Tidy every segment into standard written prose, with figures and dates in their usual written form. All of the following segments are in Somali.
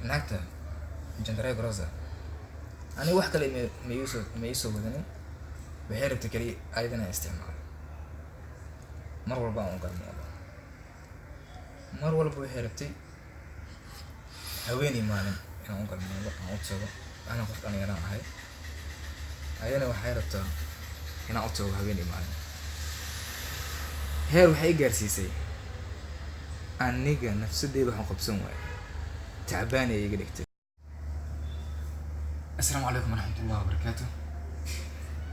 naagta jandaray groza ani wax kale ma iisoo wadanin waxay rabtay kaliya ayadana isticmaalo mar walba aan u galmoodo mar walba waxay rabtay haweeney maalin inaan u galmoodo aan u tago ana qof dhalinyaraan ahay ayadana waxay rabtaa inaan u tago haweeney maalin heer waxay gaarsiisay aniga nafsadeeda waxaan qabsan waayo تعبان يا جدكتي. السلام عليكم ورحمة الله وبركاته.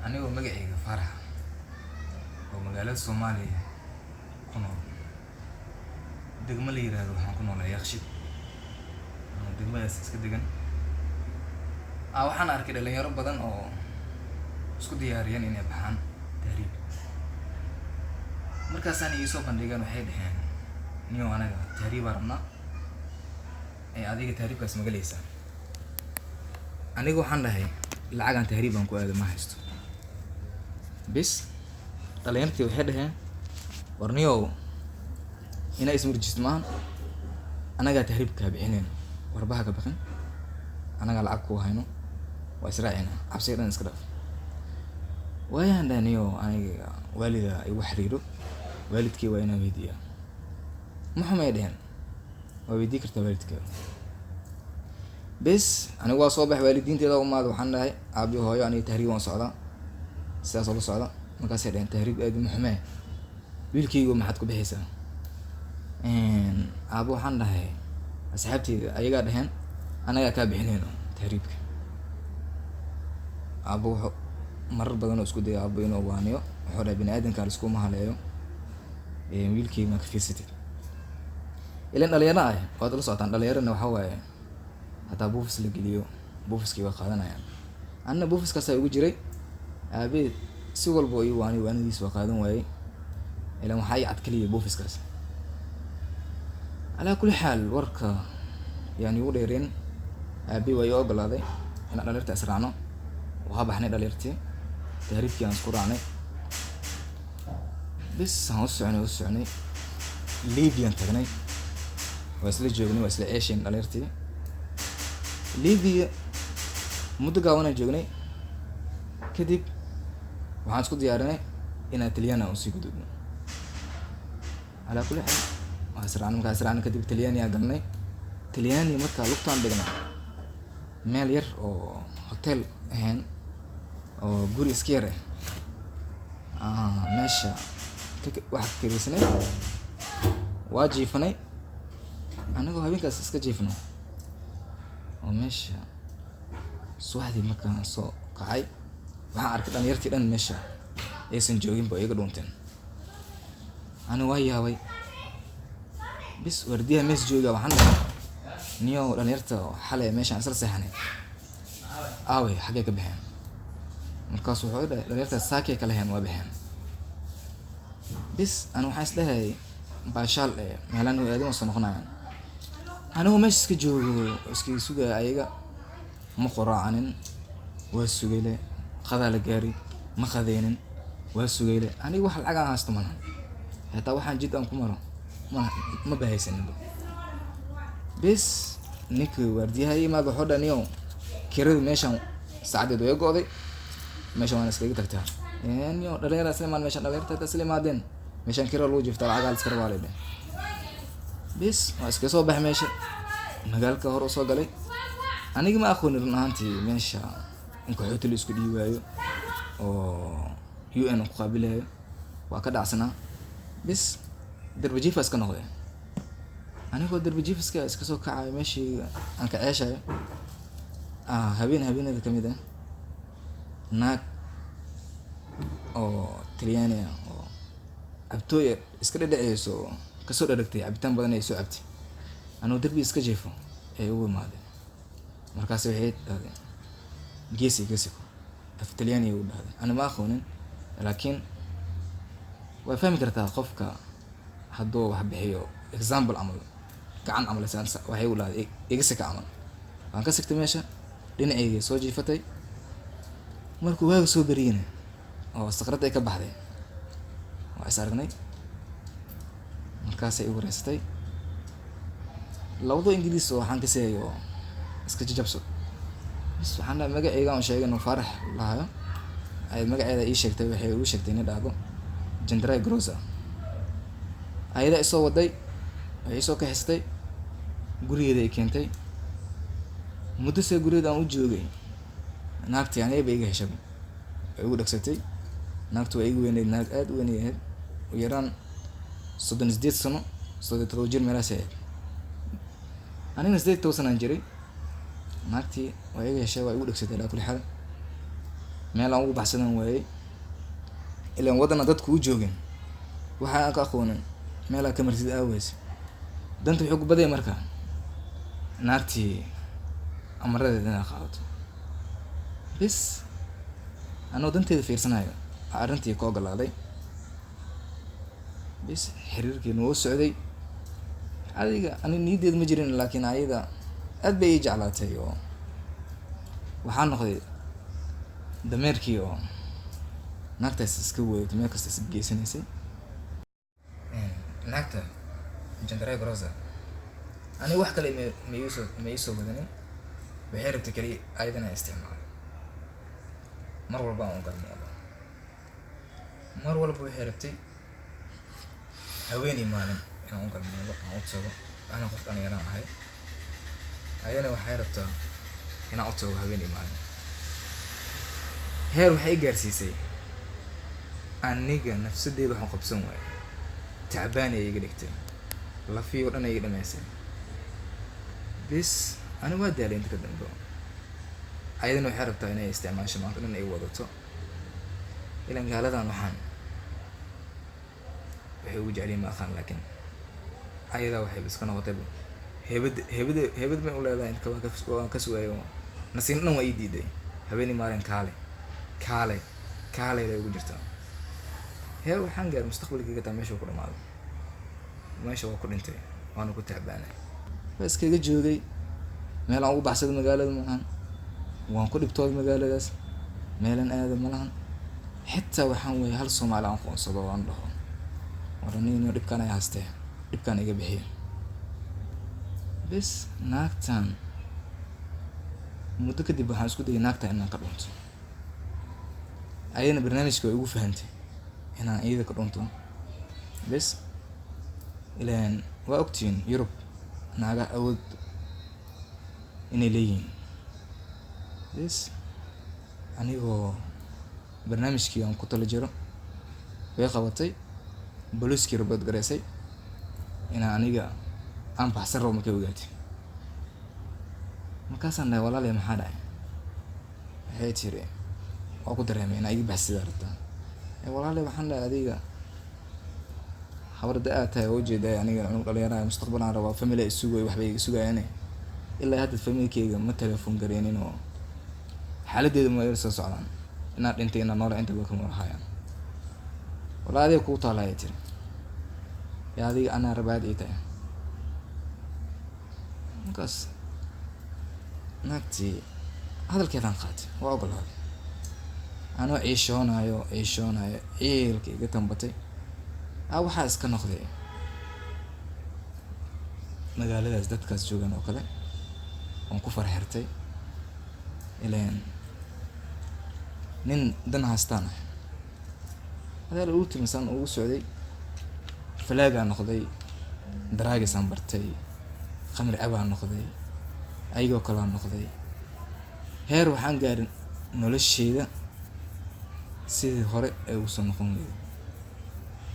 أنا هو مجاي فرح ومجالات صومالية كنا دجملي هذا وحنا لا يخشى دجملي أساس كده جن أو حنا أركض اللي يرب بدن أو سكود ياريان إني بحان تهريب مركز ثاني يسوق عندي وحيد يعني نيو أنا تهريب أرمنا adiga tahriibkaas magalaysa anigu waxaan dhahay lacagan tahriib aan ku aado ma haysto bis dhalinyartii waxay dhaheen warniyow ina ismurjist maahan anagaa tahriibkaa bixineen warbaha ka baqin anagaa lacag ku hayno waa israacina cabsiga dhan iska dhaaf waayaan dhahniyo aniga waalida igu xiriiro waalidkii waa inaan weydiiyaa maxumay dhaheen waa weydii kartaa waalidkaa bes anigu waa soo bax waalidiinteeda umaad waxaan dhahay aabi hooyo aniga tahriib waan socdaa sidaas oo la socda markaasay dhaheen tahriib aadi maxumee wiilkaygu maxaad ku bixaysaa aabo waxaan dhahay asxaabteyda ayagaa dhaheen anagaa kaa bixinayno tahriibka aabo wuxuu marar badan oo isku daya aabo inuu waaniyo wuxuu dhahay bini aadanka liskuma haleeyo wiilkayga ma ka fiirsatid ilan dhalinyaro ah waad la socotaan dhalinyarana waxaa waaye hataa buufis la geliyo buufiskii waa qaadanayaan anna buufiskaasaa ugu jiray aabeed si walba ii waani waanadiis waa qaadan waayey ilan waxaa ii cad kaliya buufiskaas alaa kulli xaal warka yani ugu dheereen aabe waa ii ogolaaday inaan dhalinyarta israacno waa baxnay dhalinyartii tahriibkii aan isku raacnay bis aan u soconay libyaan tagnay waa isla joognay waa isla ceesheen dhalinyartii Libya muddo gaaban aan joognay kadib waxaan isku diyaarinay inaan Talyaani aan sii gudubno alaa kulli xaal markaa israacnay kadib Talyaani aan galnay Talyaani markaa lugtaan dhignay meel yar oo hotel ahaan oo guri iska yar meesha wax kiriisnay waa jiifanay anagoo habeenkaas iska jiifno oo meesha subaxdii markaan soo kacay waxaan arkay dhalinyartii dhan meesha aysan joogin ba iga dhuunteen ana waa yaabay bis wardiyaha meesha jooga waxaan dhahay niyo dhalinyarta xalay meeshaan isla seexanay aaway xagee ka baxeen markaas wuxuu dhahay dhalinyarta saakay kala heen waa baxeen bis ana waxaan isleeyahay baashaal meelaan u aadin soo noqonayaan anigu meesha iska joogo iska sugay ayaga ma qoraacanin waa sugayle qadaa la gaari ma qadeenin waa sugayle aniga wax lacag aan haysto malahan hataa waxaan jid aan ku maro ma bahaysanin bes ninkii waardiyaha imaad wuxuu dhaniyo kirada meeshaan saacadeed way go'day meeshaan waan iskaga tagtaa niyo dhalinyarada Sleemaan meeshaan dhalinyarada Sleemaadeen meeshaan kira loo jiftaa lacag iska rabaaleed bes waa iska soo bax meesha magaalka hor u soo galay aniga ma aqoonin run ahaantii meesha inka hotel isku dhiibaayo oo UN ku qaabilayo waa ka dhacsanaa bes darbajiif iska noqday anigoo darbajiif iska soo kacay meeshii aan ka ceeshayo habeenada kamid ah naag oo Talyaani oo abtooy iska dhadhaceyso kasoo dhadhagtay cabitaan badan ay soo cabtay anoo darbi iska jeefo ay ugu imaadeen markaas waxay dhahdeen geesi af Talyaani u dhahday ana ma aqoonin laakiin waa fahmi kartaa qofka hadduu wax bixiyo example amal gacan amal saansa waxay u dhahday iga sika amal waan ka sigtay meesha dhinacayga soo jiifatay markuu waaga soo bariyeen oo sakrad ay ka baxday waa is aragnay markaas ay wareystay labado Ingiriis oo waxaan ka seeyo iska jajabso. Bas waxaan dhahay magaceyga aan sheegay inuu Faarax lahayo, ay magaceeda ii sheegtay, waxay igu sheegtay inay dhahdo Chandrai Grocer. Ayada isoo waday, waxay isoo kaxistay, gurigeeda ay keentay. Muddo see gurigeeda aan u joogay, naagtii aniga bay iga heshay, way igu dhagsatay. Naagtu waa igu weyneyd, naag aad u weyn ahayd, u yaraan 38 sano, 37 jir meelahaas ahayd. Anigana 8 sano aan jiray. Naagtii waa iga heshay, waa igu dhagsatay ilaa kulli xaal. Meel aan ugu baxsadan waayey, ilaan wadana dadku u joogin, waxa aan ka aqoonin meel aan ka martid aaways. Danta wuxuu ku baday markaa naagtii amaradeeda inay qaadato. Bis anoo danteeda fiirsanayo arrintii ka ogolaaday. Bis xiriirkeenu wuu socday. Adiga ani niyadeeda ma jirin, laakiin ayada aad bay ii jeclaatay oo waxaan noqday dameerkii oo naagtaas iska wadatay meel kasta is geysanaysay. Naagta Chandrai Grocer aniga wax kale ma ii soo wadanin. Waxay rabtay kaliya ayadana isticmaalo. Mar walba aan u galmoodo, mar walba waxay rabtay haweeney maalin inaan u galmoodo, aan u tago. Ana qof dhalinyaro ahay, ayadana waxay rabtaa inaan u tago haweeney maalin. Heer waxay gaarsiisay aniga nafsadeeda waxaan qabsan waayay, tacbaan ay iga dhigtay, lafiyo dhan ay iga dhamaysay. Bis ani waa daalay inta ka dambe. Ayadana waxay rabtaa inay isticmaasho maanta dhan ay wadato. Ilaan gaaladan waxay ugu jeceliin ma aqaan, laakiin ayada waxay iska noqotay hebad ma u leedahay inta waan ka sugaayo. Nasiin dhan waa ii diiday. Haweeney maalin kaale ay ugu jirtaa. Heer waxaan gaaray mustaqbalkayga taa meesha ku dhamaaday. Meesha waa ku dhintay, waana ku tacbaanay. Waa iskaga joogay meel aan ugu baxsaday magaalada maahan. Waan ku dhibtooday magaaladaas, meelan aada ma lahan. Xitaa waxaan weeyay hal Soomaali aan qoonsado oo aan dhaho waraniino dhibkaan ay haystee, dhibkaan iga bixiya. Bis naagtan muddo kadib waxaan isku dayay naagta inaan ka dhunto. Ayadana barnaamijka way igu fahantay inaan iyada ka dhunto. Bis ilaan waa ogtiin Yurub naaga awood inay leeyihiin. Bis anigoo barnaamijkii aan ku talo jiro way qabatay, booliiskii rabad gareysay inaan aniga aan baxsan rabo markay ogaatay. Markaasaan dhahay walaalay maxaa dhacay? Waxay tiri waa ku dareemay inaa iga baxsida rabtaa. Walaalay waxaan dhahay adiga habarda aad tahay oo jeeday aniga dhalinyaro mustaqbal aan rabaa, family ay sugay waxbay iga sugayaan. Ilaa hadda familkeyga ma telefoon gareenin oo xaaladeedu ma yar soo socdaan. Inaad dhintay inaan nool inta ka marhayaan. Walaalay ku taalay tiri yaa adiga ana rabaad ii tahay. Markaas naagtii hadalkeedaan qaatay, waa ogolaaday. Anoo ciishoonayo ciilka iga tambatay. Waxaa iska noqday magaaladaas dadkaas joogan oo kale oon ku farxirtay. Ilaan nin dan haystaan ah. Hadal uu timisan ugu socday, falaagaan noqday, daraagisaan bartay, khamri abaan noqday, ayagoo kalaan noqday. Heer waxaan gaarin nolosheeda sidii hore ay ugu soo noqon weyday.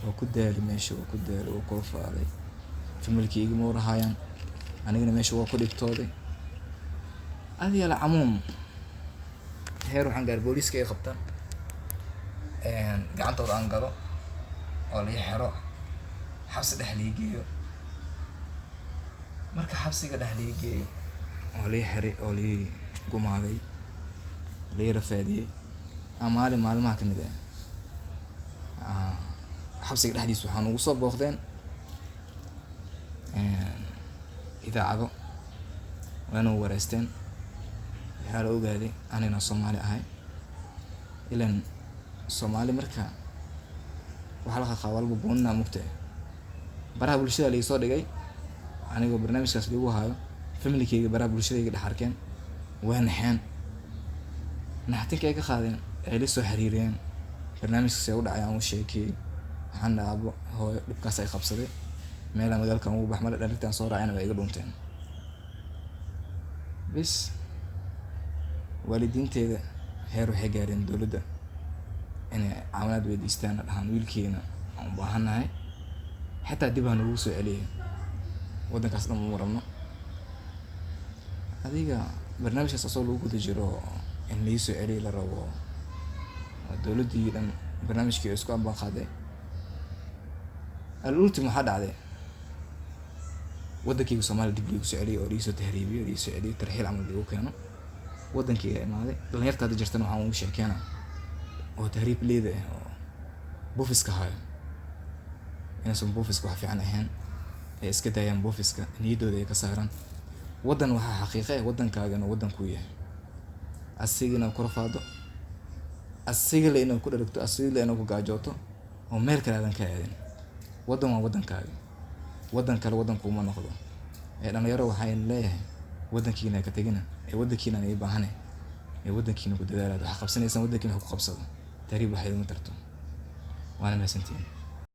Waa ku daalay meesha, waa ku daalay, waa ku rafaaday. Familkeyga ma warhayaan, anigana meesha waa ku dhibtooday. Adiga la camuum. Heer waxaan gaaray booliiska ay qabtaan, gacantooda aan galo oo la xiro, xabsi dhex la geeyo. Marka xabsiga dhex la geeyo oo la xiray oo la gumaaday, la rafaadiyay. Maalin maalmaha ka mid ah xabsiga dhexdiisa waxaan ugu soo booqdeen idaacado waana wareysteen. waxaa la ogaaday anina Soomaali ahay. Ilaan Soomaali marka waxa la qaqaa walba boonna mugtay. Baraha bulshada la soo dhigay anigoo barnaamijkaas lagu hayo familykeyga baraha bulshadayga dhex arkeen, waa naxeen, naxtinka ay ka qaadeen ay la soo xiriireen, barnaamijkaas ay u dhacay aan u sheekeeyey, waxaan dhahay abo hooyo dhibkaas ay qabsaday, meelaan magaalkan ugu bax male, dhalintaan soo raacayna waa iga dhunteen. bis waalidiinteeda heer waxay gaareen dowladda inay caawinaad weydiistaan, dhahaan wiilkeena aan u baahannahay, xataa dib ha nagu soo celiyay waddankaas dhan uma rabno. adiga barnaamijkaas asoo lagu guda jiro in laii soo celiyay la rabo, dowladdii dhan barnaamijkii ay isku ambaan qaaday. al-ultim waxaa dhacday waddankeyga Soomaaliya dib liigu soo celiyay oo liisoo tahriibiyo, liisoo celiyay tarxiil camal liigu keeno, waddankeyga imaaday. dhalinyarta hadda jirtana waxaan ugu sheekeena oo tahriib leeda ah oo buufiska hayo inaysan buufiska wax fiican ahayn, ay iska daayaan buufiska, niyaddooda ay ka saaraan. waddan waxaa xaqiiqe ah waddankaagana waddankuu yahay, asiga inaad ku rafaado, asiga le inaad ku dharagto, asiga le inaad ku gaajooto oo meel kale aadan ka aadin. waddan waa waddankaaga, waddan kale waddankuuma noqdo. dhalinyaro waxaan leeyahay waddankiina ka tegina, waddankiina ay baahane, waddankiina ku dadaalaad, wax qabsanaysaan waddankiina ku qabsado, tahriib waxay uma tarto. waana mahadsantihiin.